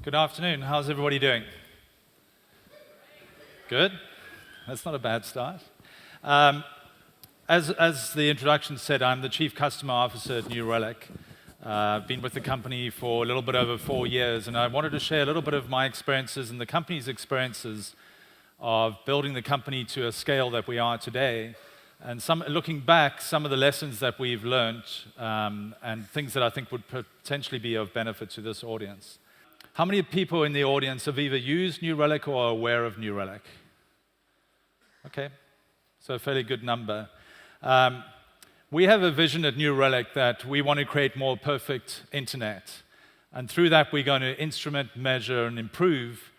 Good afternoon. How's everybody doing? Good? That's not a bad start. As the introduction said, I'm the Chief Customer Officer at New Relic. I've been with the company for a little bit over 4 years, and I wanted to share a little bit of my experiences and the company's experiences of building the company to a scale that we are today. And looking back, some of the lessons that we've learned and things that I think would potentially be of benefit to this audience. How many people in the audience have either used New Relic or are aware of New Relic? Okay, so a fairly good number. We have a vision at New Relic that we want to create more perfect internet. And through that, we're going to instrument, measure, and improve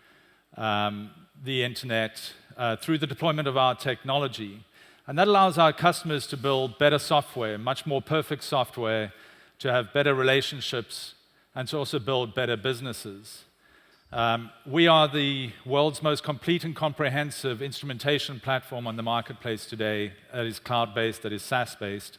the internet through the deployment of our technology. And that allows our customers to build better software, much more perfect software, to have better relationships, and to also build better businesses. We are the world's most complete and comprehensive instrumentation platform on the marketplace today that is cloud-based, that is SaaS-based.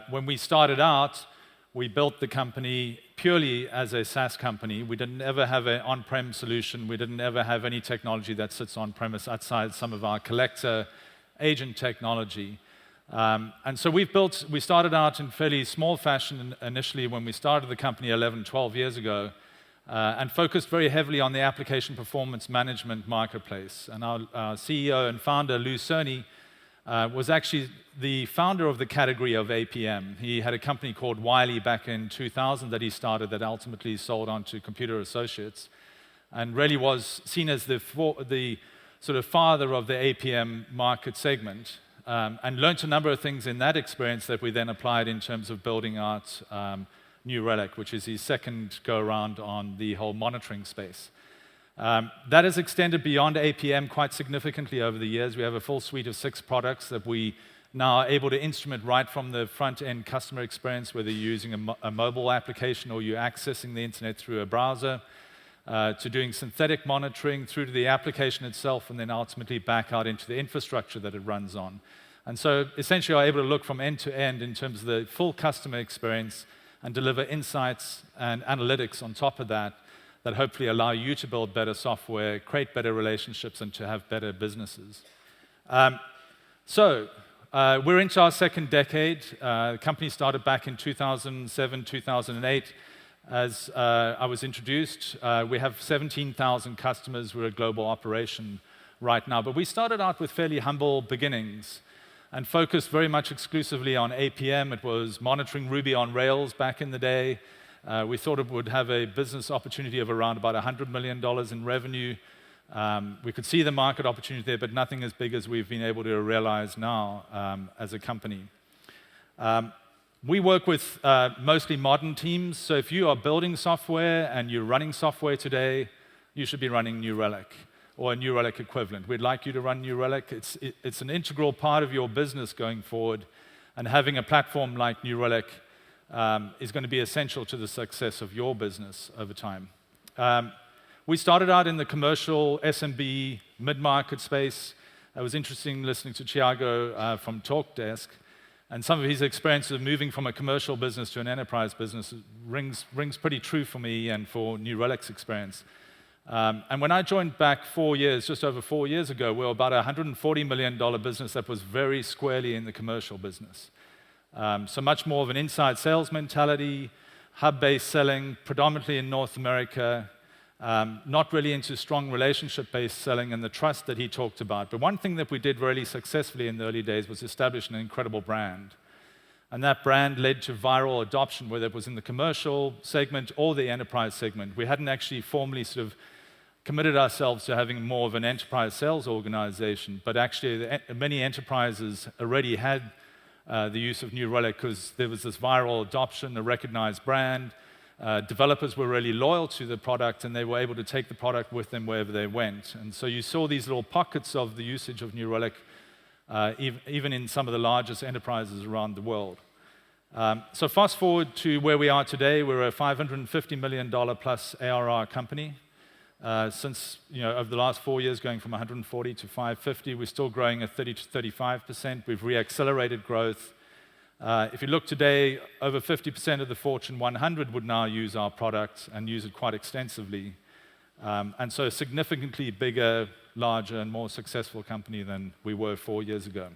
When we started out, we built the company purely as a SaaS company. We didn't ever have an on-prem solution. We didn't ever have any technology that sits on-premise outside some of our collector agent technology. And so we started out in fairly small fashion initially when we started the company 11, 12 years ago, and focused very heavily on the application performance management marketplace. And our CEO and founder, Lou Cerny, was actually the founder of the category of APM. He had a company called Wiley back in 2000 that he started that ultimately sold on to Computer Associates, and really was seen as the sort of father of the APM market segment. And learned a number of things in that experience that we then applied in terms of building out New Relic, which is his second go-around on the whole monitoring space. That has extended beyond APM quite significantly over the years. We have a full suite of 6 products that we now are able to instrument right from the front-end customer experience, whether you're using a mobile application or you're accessing the internet through a browser, to doing synthetic monitoring through to the application itself, and then ultimately back out into the infrastructure that it runs on. And so essentially are able to look from end to end in terms of the full customer experience and deliver insights and analytics on top of that that hopefully allow you to build better software, create better relationships, and to have better businesses. We're into our second decade. The company started back in 2007, 2008. As I was introduced, we have 17,000 customers. We're a global operation right now. But we started out with fairly humble beginnings and focused very much exclusively on APM. It was monitoring Ruby on Rails back in the day. We thought it would have a business opportunity of around about $100 million in revenue. We could see the market opportunity there, but nothing as big as we've been able to realize now as a company. We work with mostly modern teams, so if you are building software and you're running software today, you should be running New Relic or a New Relic equivalent. We'd like you to run New Relic. It's an integral part of your business going forward, and having a platform like New Relic is going to be essential to the success of your business over time. We started out in the commercial SMB mid-market space. It was interesting listening to Thiago from TalkDesk. And some of his experience of moving from a commercial business to an enterprise business rings pretty true for me and for New Relic's experience. And when I joined back just over 4 years ago, we were about a $140 million business that was very squarely in the commercial business. So much more of an inside sales mentality, hub-based selling, predominantly in North America, not really into strong relationship-based selling and the trust that he talked about. But one thing that we did really successfully in the early days was establish an incredible brand. And that brand led to viral adoption, whether it was in the commercial segment or the enterprise segment. We hadn't actually formally sort of committed ourselves to having more of an enterprise sales organization, but actually many enterprises already had the use of New Relic because there was this viral adoption, a recognized brand. Developers were really loyal to the product, and they were able to take the product with them wherever they went. And so you saw these little pockets of the usage of New Relic, even in some of the largest enterprises around the world. So fast forward to where we are today. We're a $550 million plus ARR company. Since over the last 4 years, going from 140 to 550, we're still growing at 30 to 35%. We've re-accelerated growth. If you look today, over 50% of the Fortune 100 would now use our product and use it quite extensively. And so a significantly bigger, larger, and more successful company than we were 4 years ago.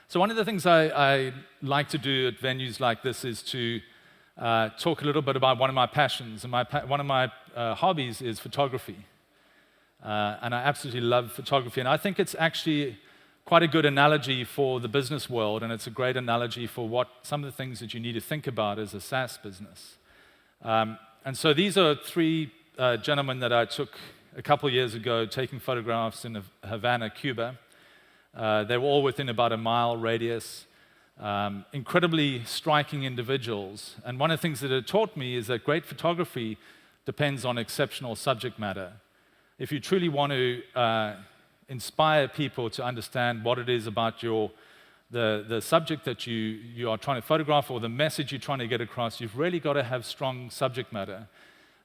So one of the things I like to do at venues like this is to talk a little bit about one of my passions. And one of my hobbies is photography. And I absolutely love photography. And I think it's actually quite a good analogy for the business world, and it's a great analogy for what some of the things that you need to think about as a SaaS business. And so these are three gentlemen that I took a couple of years ago taking photographs in Havana, Cuba. They were all within about a mile radius. Incredibly striking individuals. And one of the things that it taught me is that great photography depends on exceptional subject matter. If you truly want to inspire people to understand what it is about the subject that you are trying to photograph or the message you're trying to get across, you've really got to have strong subject matter.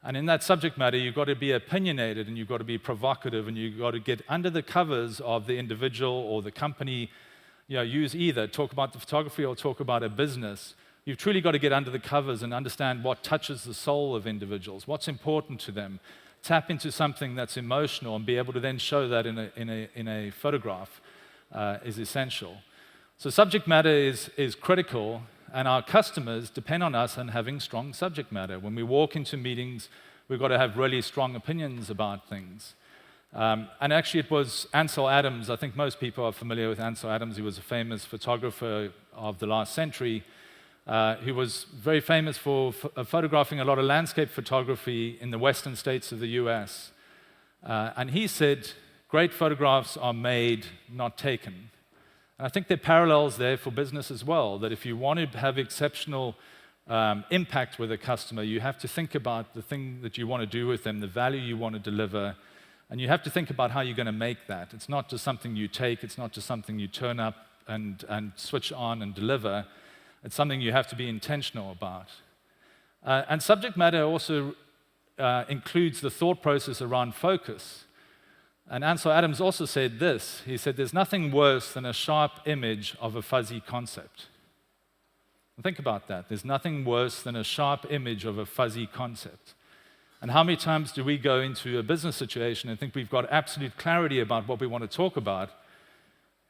And in that subject matter, you've got to be opinionated, and you've got to be provocative, and you've got to get under the covers of the individual or the company. Use either, talk about the photography or talk about a business. You've truly got to get under the covers and understand what touches the soul of individuals, what's important to them. Tap into something that's emotional and be able to then show that in a photograph is essential. So subject matter is critical, and our customers depend on us on having strong subject matter. When we walk into meetings, we've got to have really strong opinions about things. And actually, it was Ansel Adams. I think most people are familiar with Ansel Adams. He was a famous photographer of the last century who was very famous for photographing a lot of landscape photography in the western states of the US. And he said, great photographs are made, not taken. And I think there are parallels there for business as well, that if you want to have exceptional impact with a customer, you have to think about the thing that you want to do with them, the value you want to deliver, and you have to think about how you're going to make that. It's not just something you take, it's not just something you turn up and switch on and deliver. It's something you have to be intentional about. And subject matter also includes the thought process around focus. And Ansel Adams also said this. He said, there's nothing worse than a sharp image of a fuzzy concept. And think about that. There's nothing worse than a sharp image of a fuzzy concept. And how many times do we go into a business situation and think we've got absolute clarity about what we want to talk about,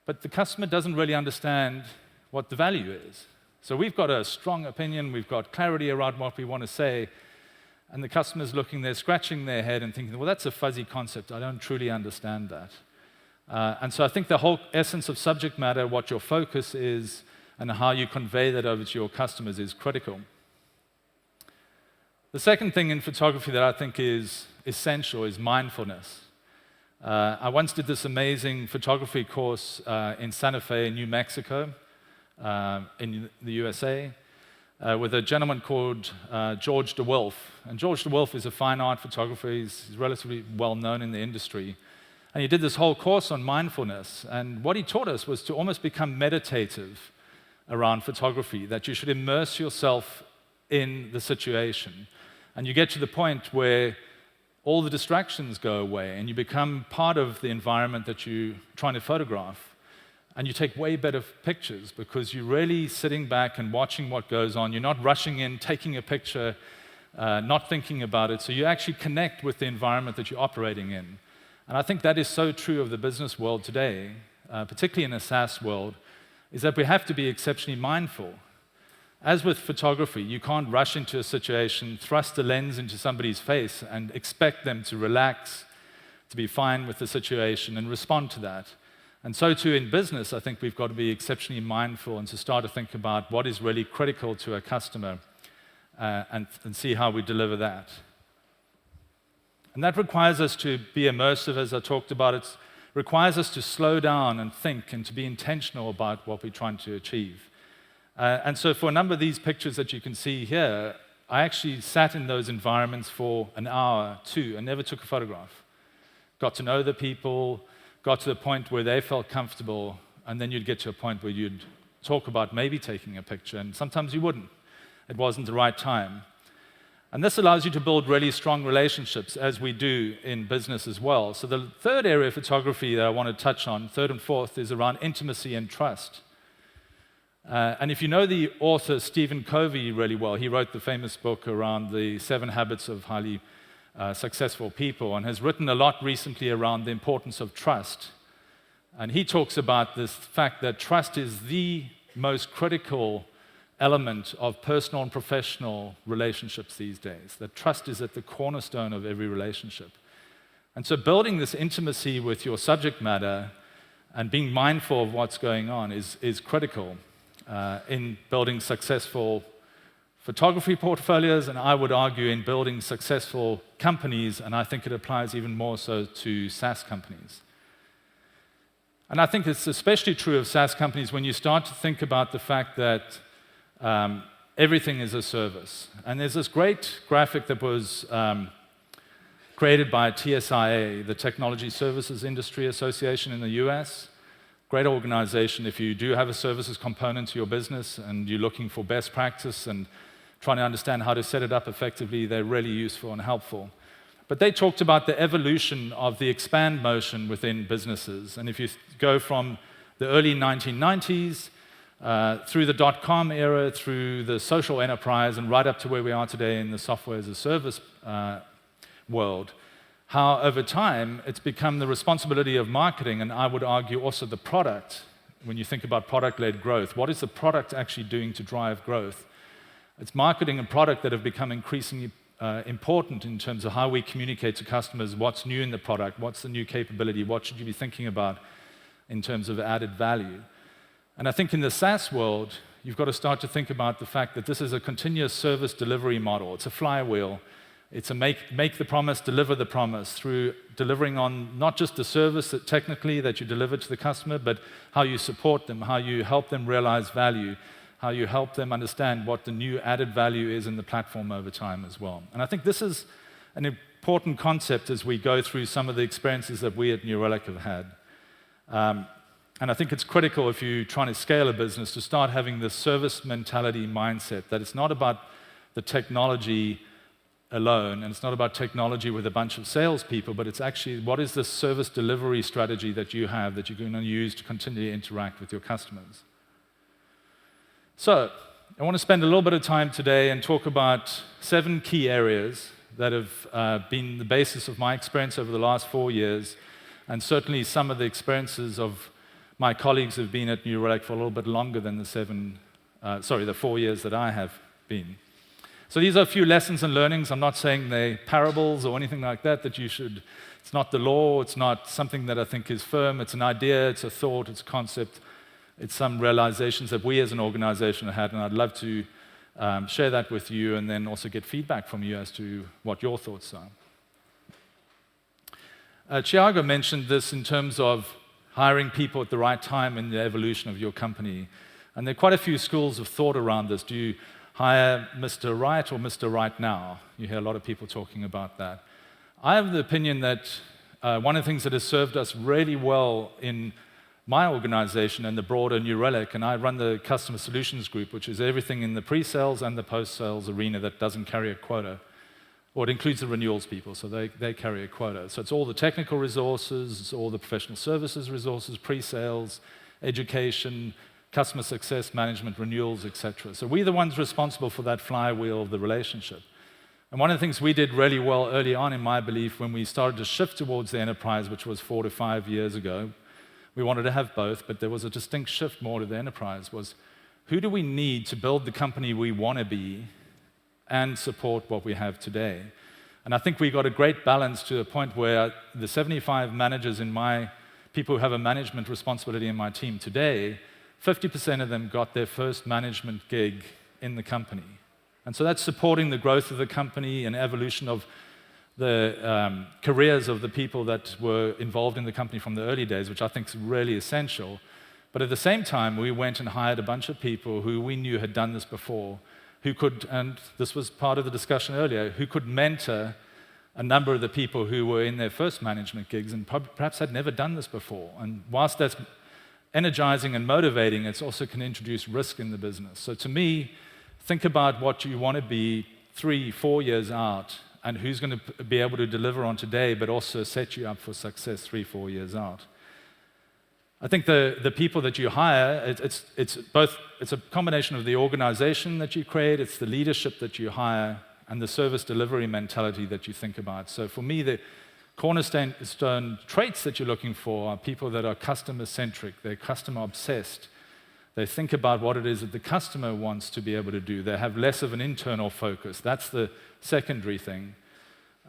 but the customer doesn't really understand what the value is? So we've got a strong opinion, we've got clarity around what we want to say, and the customer's looking there, scratching their head and thinking, well, that's a fuzzy concept. I don't truly understand that. And so I think the whole essence of subject matter, what your focus is, and how you convey that over to your customers is critical. The second thing in photography that I think is essential is mindfulness. I once did this amazing photography course in Santa Fe, New Mexico, in the USA, with a gentleman called George DeWolf. And George DeWolf is a fine art photographer. He's relatively well known in the industry. And he did this whole course on mindfulness. And what he taught us was to almost become meditative around photography, that you should immerse yourself in the situation. And you get to the point where all the distractions go away and you become part of the environment that you're trying to photograph. And you take way better pictures because you're really sitting back and watching what goes on. You're not rushing in, taking a picture, not thinking about it. So you actually connect with the environment that you're operating in. And I think that is so true of the business world today, particularly in a SaaS world, is that we have to be exceptionally mindful. As with photography, you can't rush into a situation, thrust a lens into somebody's face, and expect them to relax, to be fine with the situation, and respond to that. And so too in business, I think we've got to be exceptionally mindful and to start to think about what is really critical to a customer and see how we deliver that. And that requires us to be immersive, as I talked about. It requires us to slow down and think and to be intentional about what we're trying to achieve. And so for a number of these pictures that you can see here, I actually sat in those environments for an hour, two, and never took a photograph. Got to know the people, got to the point where they felt comfortable, and then you'd get to a point where you'd talk about maybe taking a picture, and sometimes you wouldn't. It wasn't the right time. And this allows you to build really strong relationships, as we do in business as well. So the third area of photography that I want to touch on, third and fourth, is around intimacy and trust. And if you know the author Stephen Covey really well, he wrote the famous book around the 7 habits of highly successful people, and has written a lot recently around the importance of trust. And he talks about this fact that trust is the most critical element of personal and professional relationships these days, that trust is at the cornerstone of every relationship. And so building this intimacy with your subject matter and being mindful of what's going on is critical in building successful photography portfolios, and I would argue in building successful companies, and I think it applies even more so to SaaS companies. And I think it's especially true of SaaS companies when you start to think about the fact that everything is a service. And there's this great graphic that was created by TSIA, the Technology Services Industry Association in the US. Great organization if you do have a services component to your business and you're looking for best practice and trying to understand how to set it up effectively. They're really useful and helpful. But they talked about the evolution of the expand motion within businesses. And if you go from the early 1990s through the dot-com era, through the social enterprise, and right up to where we are today in the software as a service world, how over time it's become the responsibility of marketing, and I would argue also the product. When you think about product-led growth, what is the product actually doing to drive growth? It's marketing and product that have become increasingly important in terms of how we communicate to customers what's new in the product, what's the new capability, what should you be thinking about in terms of added value. And I think in the SaaS world, you've got to start to think about the fact that this is a continuous service delivery model. It's a flywheel. It's a make the promise, deliver the promise, through delivering on not just the service that technically that you deliver to the customer, but how you support them, how you help them realize value, how you help them understand what the new added value is in the platform over time as well. And I think this is an important concept as we go through some of the experiences that we at New Relic have had. And I think it's critical if you're trying to scale a business to start having this service mentality mindset, that it's not about the technology alone, and it's not about technology with a bunch of salespeople, but it's actually what is the service delivery strategy that you have that you're going to use to continually interact with your customers. So, I want to spend a little bit of time today and talk about 7 key areas that have been the basis of my experience over the last 4 years, and certainly some of the experiences of my colleagues who have been at New Relic for a little bit longer than the 4 years that I have been. So these are a few lessons and learnings. I'm not saying they're parables or anything like that, it's not the law, it's not something that I think is firm, it's an idea, it's a thought, it's a concept, it's some realizations that we as an organization have had, and I'd love to share that with you and then also get feedback from you as to what your thoughts are. Thiago mentioned this in terms of hiring people at the right time in the evolution of your company. And there are quite a few schools of thought around this. Do you hire Mr. Right or Mr. Right now? You hear a lot of people talking about that. I have the opinion that one of the things that has served us really well in my organization and the broader New Relic, and I run the Customer Solutions Group, which is everything in the pre-sales and the post-sales arena that doesn't carry a quota. Or it includes the renewals people, so they carry a quota. So it's all the technical resources, it's all the professional services resources, pre-sales, education, customer success management, renewals, etc. So we're the ones responsible for that flywheel of the relationship. And one of the things we did really well early on, in my belief, when we started to shift towards the enterprise, which was 4 to 5 years ago, we wanted to have both, but there was a distinct shift more to the enterprise, was who do we need to build the company we want to be and support what we have today? And I think we got a great balance to a point where the 75 managers people who have a management responsibility in my team today, 50% of them got their first management gig in the company. And so that's supporting the growth of the company and evolution of the careers of the people that were involved in the company from the early days, which I think is really essential. But at the same time, we went and hired a bunch of people who we knew had done this before, who could, and this was part of the discussion earlier, who could mentor a number of the people who were in their first management gigs and perhaps had never done this before. And whilst that's energizing and motivating, it also can introduce risk in the business. So to me, think about what you want to be 3, 4 years out, and who's going to be able to deliver on today, but also set you up for success 3, 4 years out. I think the people that you hire, it's a combination of the organization that you create, it's the leadership that you hire, and the service delivery mentality that you think about. So for me, the cornerstone traits that you're looking for are people that are customer-centric, they're customer-obsessed. They think about what it is that the customer wants to be able to do. They have less of an internal focus. That's the secondary thing.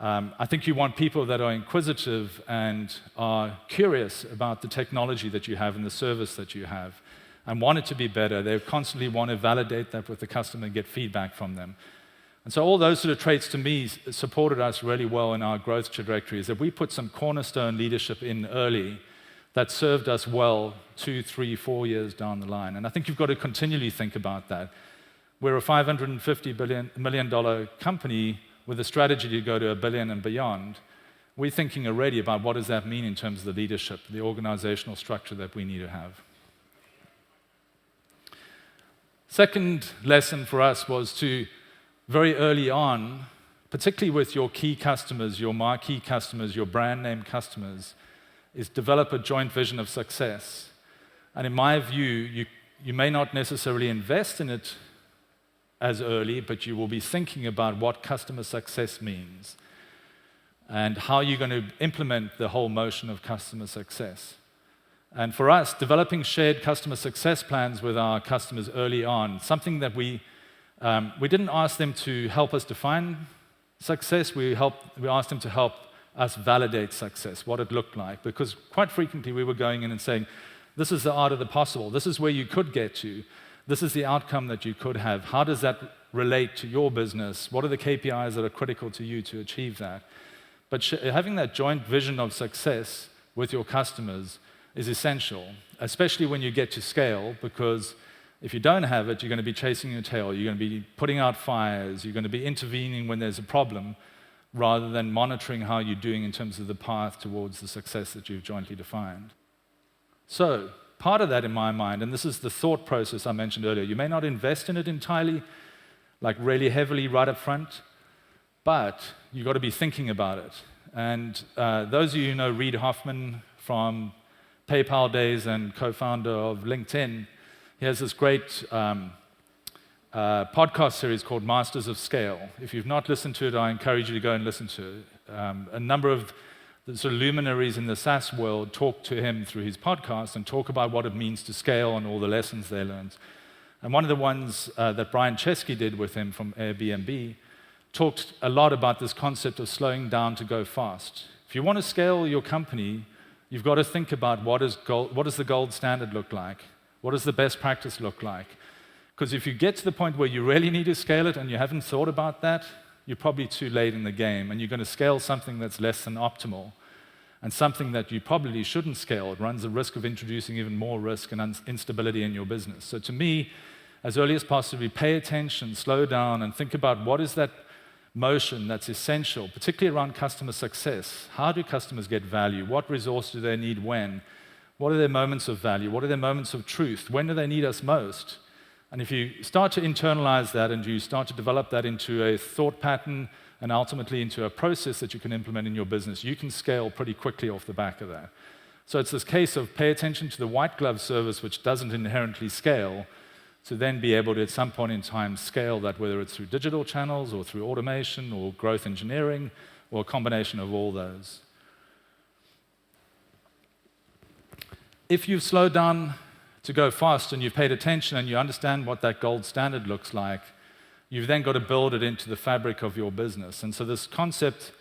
I think you want people that are inquisitive and are curious about the technology that you have and the service that you have and want it to be better. They constantly want to validate that with the customer and get feedback from them. And so all those sort of traits, to me, supported us really well in our growth trajectory, is that we put some cornerstone leadership in early that served us well 2, 3, 4 years down the line. And I think you've got to continually think about that. We're a $550 million company with a strategy to go to $1 billion and beyond. We're thinking already about what does that mean in terms of the leadership, the organizational structure that we need to have. Second lesson for us was to, very early on, particularly with your key customers, your marquee customers, your brand name customers, is develop a joint vision of success. And in my view, you may not necessarily invest in it as early, but you will be thinking about what customer success means and how you're going to implement the whole motion of customer success. And for us, developing shared customer success plans with our customers early on, something that we didn't ask them to help us define success, we asked them to help us validate success, what it looked like, because quite frequently we were going in and saying, this is the art of the possible, this is where you could get to, this is the outcome that you could have, how does that relate to your business, what are the KPIs that are critical to you to achieve that? But having that joint vision of success with your customers is essential, especially when you get to scale, because if you don't have it, you're going to be chasing your tail, you're going to be putting out fires, you're going to be intervening when there's a problem, rather than monitoring how you're doing in terms of the path towards the success that you've jointly defined. So, part of that in my mind, and this is the thought process I mentioned earlier, you may not invest in it entirely, like really heavily right up front, but you've got to be thinking about it. And those of you who know Reid Hoffman from PayPal days and co-founder of LinkedIn, he has this great podcast series called Masters of Scale. If you've not listened to it, I encourage you to go and listen to it. A number of the sort of luminaries in the SaaS world talk to him through his podcast and talk about what it means to scale and all the lessons they learned. And one of the ones that Brian Chesky did with him from Airbnb talked a lot about this concept of slowing down to go fast. If you want to scale your company, you've got to think about what does the gold standard look like? What does the best practice look like? Because if you get to the point where you really need to scale it and you haven't thought about that, you're probably too late in the game, and you're going to scale something that's less than optimal, and something that you probably shouldn't scale. It runs the risk of introducing even more risk and instability in your business. So to me, as early as possible, pay attention, slow down, and think about what is that motion that's essential, particularly around customer success. How do customers get value? What resource do they need when? What are their moments of value? What are their moments of truth? When do they need us most? And if you start to internalize that and you start to develop that into a thought pattern and ultimately into a process that you can implement in your business, you can scale pretty quickly off the back of that. So it's this case of pay attention to the white glove service, which doesn't inherently scale, to then be able to, at some point in time, scale that, whether it's through digital channels or through automation or growth engineering or a combination of all those. If you've slowed down to go fast and you've paid attention and you understand what that gold standard looks like, you've then got to build it into the fabric of your business. And so this concept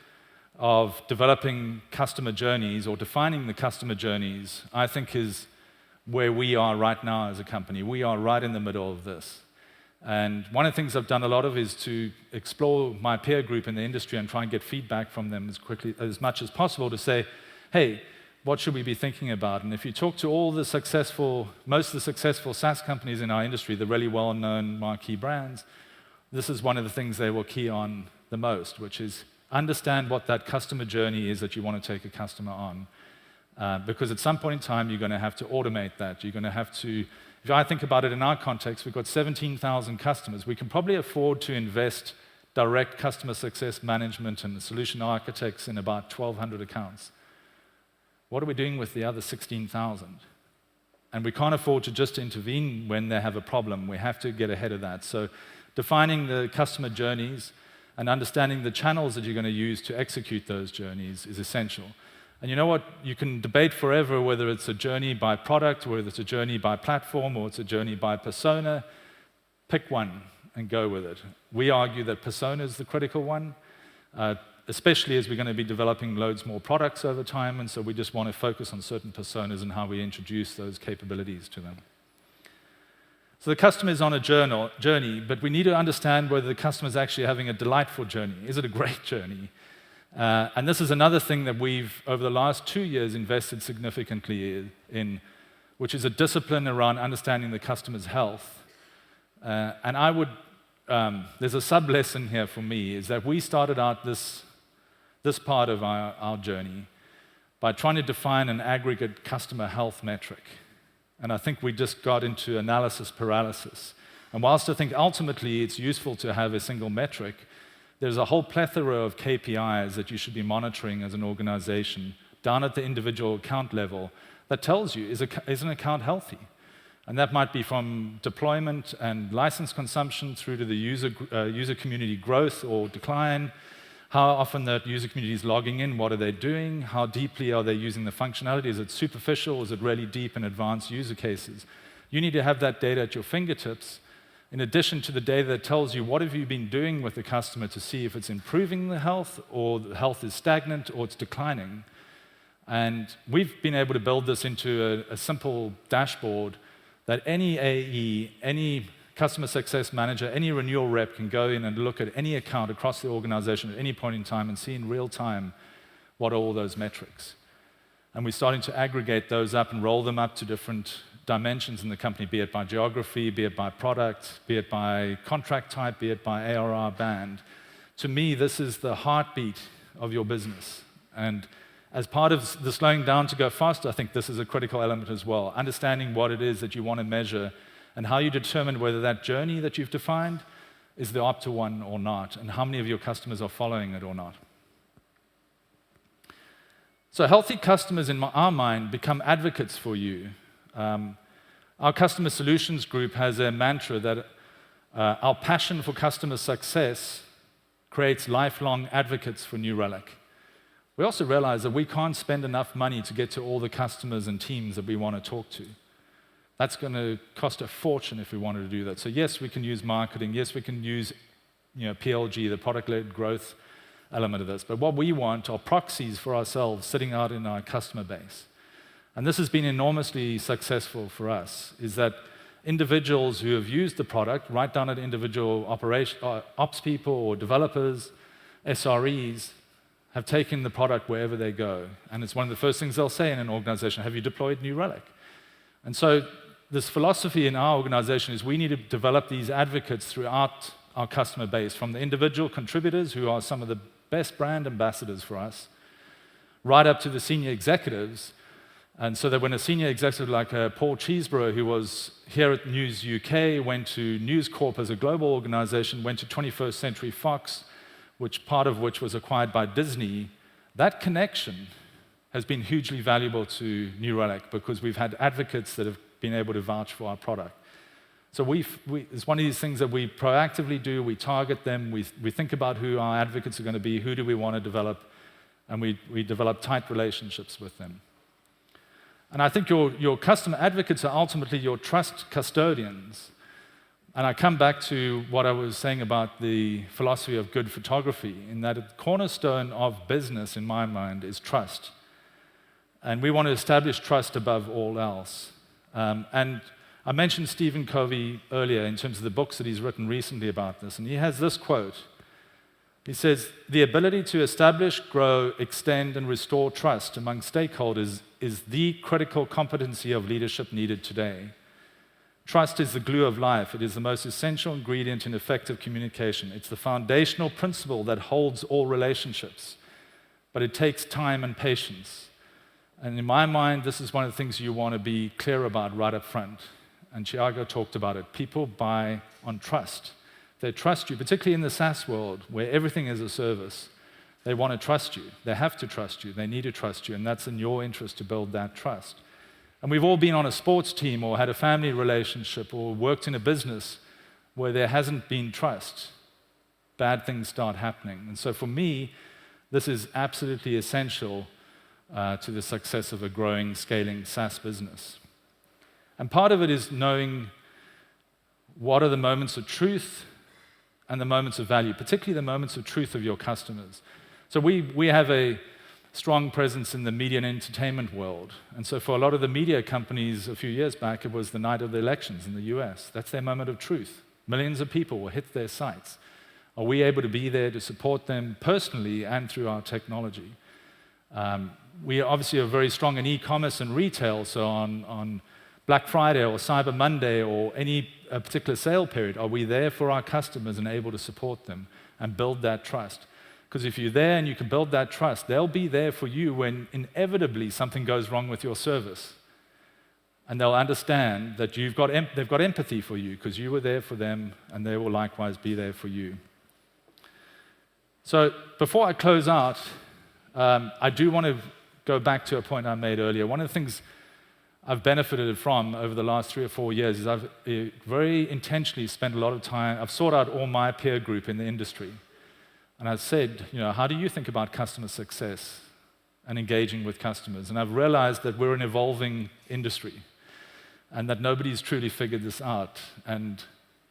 of developing customer journeys or defining the customer journeys, I think is where we are right now as a company. We are right in the middle of this. And one of the things I've done a lot of is to explore my peer group in the industry and try and get feedback from them as much as possible to say, hey, what should we be thinking about? And if you talk to most of the successful SaaS companies in our industry, the really well-known marquee brands, this is one of the things they will key on the most, which is understand what that customer journey is that you want to take a customer on. Because at some point in time, you're going to have to automate that. You're going to have to, if I think about it in our context, we've got 17,000 customers. We can probably afford to invest direct customer success management and solution architects in about 1,200 accounts. What are we doing with the other 16,000? And we can't afford to just intervene when they have a problem. We have to get ahead of that. So defining the customer journeys, and understanding the channels that you're going to use to execute those journeys is essential. And you know what? You can debate forever whether it's a journey by product, whether it's a journey by platform, or it's a journey by persona. Pick one and go with it. We argue that persona is the critical one, especially as we're going to be developing loads more products over time, and so we just want to focus on certain personas and how we introduce those capabilities to them. So the customer is on a journey, but we need to understand whether the customer is actually having a delightful journey. Is it a great journey? And this is another thing that we've, over the last 2 years, invested significantly in, which is a discipline around understanding the customer's health. And I would, there's a sub-lesson here for me, is that we started out this part of our journey by trying to define an aggregate customer health metric. And I think we just got into analysis paralysis. And whilst I think ultimately it's useful to have a single metric, there's a whole plethora of KPIs that you should be monitoring as an organization down at the individual account level that tells you, is an account healthy? And that might be from deployment and license consumption through to the user community growth or decline, how often that user community is logging in, what are they doing, how deeply are they using the functionality, is it superficial, is it really deep and advanced user cases? You need to have that data at your fingertips, in addition to the data that tells you what have you been doing with the customer to see if it's improving the health, or the health is stagnant, or it's declining. And we've been able to build this into a simple dashboard that any AE, any customer success manager, any renewal rep can go in and look at any account across the organization at any point in time and see in real time what are all those metrics. And we're starting to aggregate those up and roll them up to different dimensions in the company, be it by geography, be it by product, be it by contract type, be it by ARR band. To me, this is the heartbeat of your business. And as part of the slowing down to go faster, I think this is a critical element as well. Understanding what it is that you want to measure and how you determine whether that journey that you've defined is the optimal one or not, and how many of your customers are following it or not. So healthy customers, in our mind, become advocates for you. Our customer solutions group has a mantra that our passion for customer success creates lifelong advocates for New Relic. We also realize that we can't spend enough money to get to all the customers and teams that we want to talk to. That's going to cost a fortune if we wanted to do that. So yes, we can use marketing. Yes, we can use PLG, the product-led growth element of this. But what we want are proxies for ourselves sitting out in our customer base. And this has been enormously successful for us, is that individuals who have used the product, right down at individual ops people or developers, SREs, have taken the product wherever they go. And it's one of the first things they'll say in an organization, have you deployed New Relic? And so this philosophy in our organization is we need to develop these advocates throughout our customer base, from the individual contributors, who are some of the best brand ambassadors for us, right up to the senior executives. And so that when a senior executive like Paul Cheeseborough, who was here at News UK, went to News Corp as a global organization, went to 21st Century Fox, part of which was acquired by Disney, that connection has been hugely valuable to New Relic because we've had advocates that have been able to vouch for our product. So it's one of these things that we proactively do. We target them. We think about who our advocates are going to be, who do we want to develop, and we develop tight relationships with them. And I think your customer advocates are ultimately your trust custodians. And I come back to what I was saying about the philosophy of good photography, in that the cornerstone of business, in my mind, is trust. And we want to establish trust above all else. And I mentioned Stephen Covey earlier in terms of the books that he's written recently about this, and he has this quote. He says, "The ability to establish, grow, extend, and restore trust among stakeholders is the critical competency of leadership needed today. Trust is the glue of life. It is the most essential ingredient in effective communication. It's the foundational principle that holds all relationships. But it takes time and patience. And in my mind, this is one of the things you want to be clear about right up front. And Thiago talked about it. People buy on trust. They trust you, particularly in the SaaS world, where everything is a service. They want to trust you. They have to trust you. They need to trust you. And that's in your interest to build that trust. And we've all been on a sports team or had a family relationship or worked in a business where there hasn't been trust. bad things start happening. And so for me, this is absolutely essential to the success of a growing, scaling SaaS business. And part of it is knowing what are the moments of truth and the moments of value, particularly the moments of truth of your customers. So we have a strong presence in the media and entertainment world. And so for a lot of the media companies a few years back, it was the night of the elections in the US. That's their moment of truth. Millions of people will hit their sites. Are we able to be there to support them personally and through our technology? We obviously are very strong in e-commerce and retail, so on Black Friday or Cyber Monday or any particular sale period, are we there for our customers and able to support them and build that trust? Because if you're there and you can build that trust, they'll be there for you when inevitably something goes wrong with your service. And they'll understand that they've got empathy for you because you were there for them and they will likewise be there for you. So before I close out, I do want to go back to a point I made earlier. One of the things I've benefited from over the last 3 or 4 years is I've very intentionally spent a lot of time, I've sought out all my peer group in the industry. And I've said, how do you think about customer success and engaging with customers? And I've realized that we're an evolving industry and that nobody's truly figured this out. And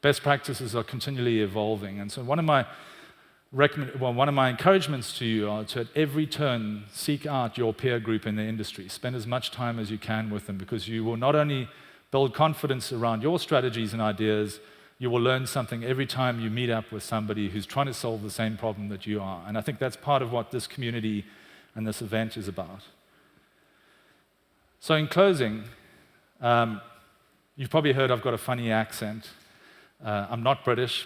best practices are continually evolving. And so one of my encouragements to you are to, at every turn, seek out your peer group in the industry. Spend as much time as you can with them, because you will not only build confidence around your strategies and ideas, you will learn something every time you meet up with somebody who's trying to solve the same problem that you are. And I think that's part of what this community and this event is about. So in closing, you've probably heard I've got a funny accent. I'm not British.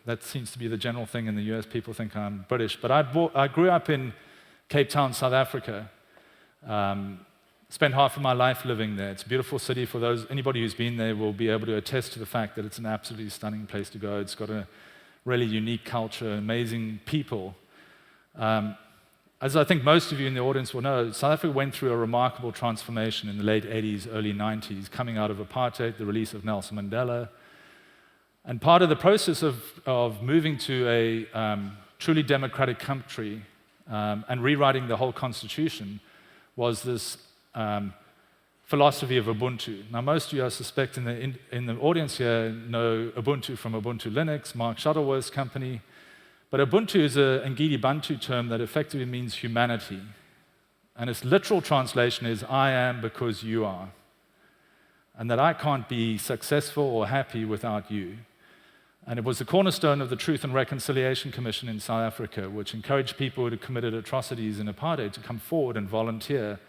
That seems to be the general thing in the US. People think I'm British. But I grew up in Cape Town, South Africa. Spent half of my life living there. It's a beautiful city. For anybody who's been there will be able to attest to the fact that it's an absolutely stunning place to go. It's got a really unique culture, amazing people. As I think most of you in the audience will know, South Africa went through a remarkable transformation in the late 80s, early 90s, coming out of apartheid, the release of Nelson Mandela. And part of the process of moving to a truly democratic country and rewriting the whole constitution was this philosophy of Ubuntu. Now, most of you, I suspect, in the audience here know Ubuntu from Ubuntu Linux, Mark Shuttleworth's company. But Ubuntu is a Ngidi Bantu term that effectively means humanity. And its literal translation is, I am because you are. And that I can't be successful or happy without you. And it was the cornerstone of the Truth and Reconciliation Commission in South Africa, which encouraged people who had committed atrocities in apartheid to come forward and volunteer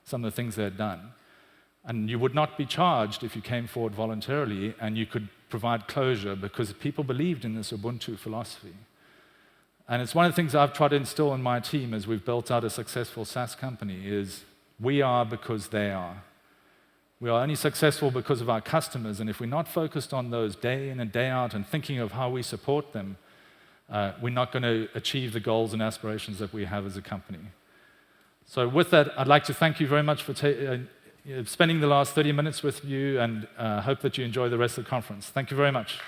some of the things they had done. And you would not be charged if you came forward voluntarily, and you could provide closure because people believed in this Ubuntu philosophy. And it's one of the things I've tried to instill in my team as we've built out a successful SaaS company is we are because they are. We are only successful because of our customers, and if we're not focused on those day in and day out and thinking of how we support them, we're not going to achieve the goals and aspirations that we have as a company. So with that, I'd like to thank you very much for spending the last 30 minutes with you, and hope that you enjoy the rest of the conference. Thank you very much.